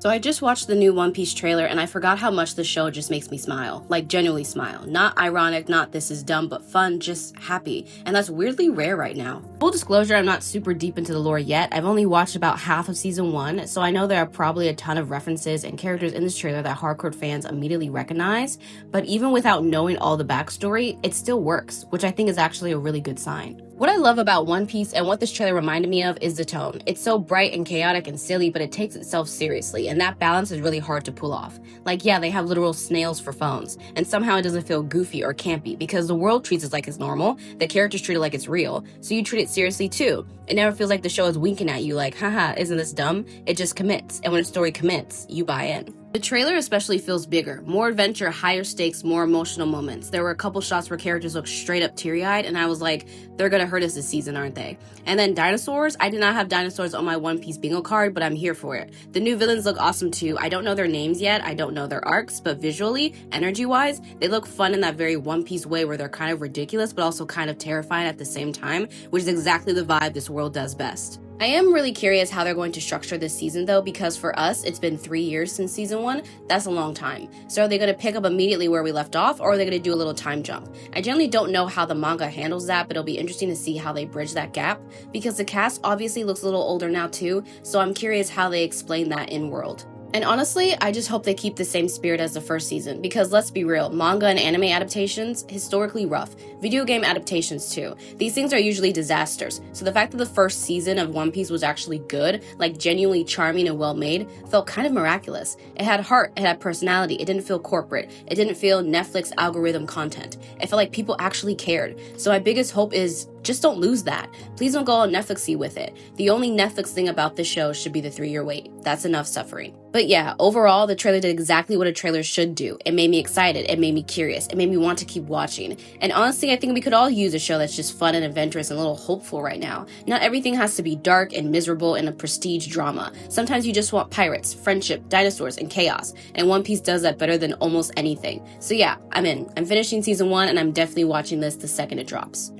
So I just watched the new One Piece trailer and I forgot how much the show just makes me smile. Like genuinely smile. Not ironic, not this is dumb, but fun, just happy. And that's weirdly rare right now. Full disclosure, I'm not super deep into the lore yet. I've only watched about half of season 1, so I know there are probably a ton of references and characters in this trailer that hardcore fans immediately recognize. But even without knowing all the backstory, it still works, which I think is actually a really good sign. What I love about One Piece and what this trailer reminded me of is the tone. It's so bright and chaotic and silly, but it takes itself seriously, and that balance is really hard to pull off. Like, yeah, they have literal snails for phones, and somehow it doesn't feel goofy or campy because the world treats it like it's normal, the characters treat it like it's real, so you treat it seriously too. It never feels like the show is winking at you like, haha, isn't this dumb? It just commits, and when a story commits, you buy in. The trailer especially feels bigger, more adventure, higher stakes, more emotional moments. There were a couple shots where characters looked straight up teary-eyed, and I was like, they're gonna hurt us this season, aren't they? And then dinosaurs, I did not have dinosaurs on my One Piece bingo card, but I'm here for it. The new villains look awesome too. I don't know their names yet, I don't know their arcs, but visually, energy-wise, they look fun in that very One Piece way where they're kind of ridiculous, but also kind of terrifying at the same time, which is exactly the vibe this world does best. I am really curious how they're going to structure this season though, because for us, it's been 3 years since season 1. That's a long time. So are they going to pick up immediately where we left off, or are they going to do a little time jump? I generally don't know how the manga handles that, but it'll be interesting to see how they bridge that gap, because the cast obviously looks a little older now too, so I'm curious how they explain that in world. And honestly, I just hope they keep the same spirit as the first season, because let's be real, manga and anime adaptations, historically rough. Video game adaptations too. These things are usually disasters, so the fact that the first season of One Piece was actually good, like genuinely charming and well made, felt kind of miraculous. It had heart, it had personality, it didn't feel corporate, it didn't feel Netflix algorithm content. It felt like people actually cared. So my biggest hope is, just don't lose that. Please don't go all Netflixy with it. The only Netflix thing about this show should be the 3-year wait. That's enough suffering. But yeah, overall, the trailer did exactly what a trailer should do. It made me excited, it made me curious, it made me want to keep watching. And honestly, I think we could all use a show that's just fun and adventurous and a little hopeful right now. Not everything has to be dark and miserable and a prestige drama. Sometimes you just want pirates, friendship, dinosaurs, and chaos. And One Piece does that better than almost anything. So yeah, I'm in. I'm finishing season 1 and I'm definitely watching this the second it drops.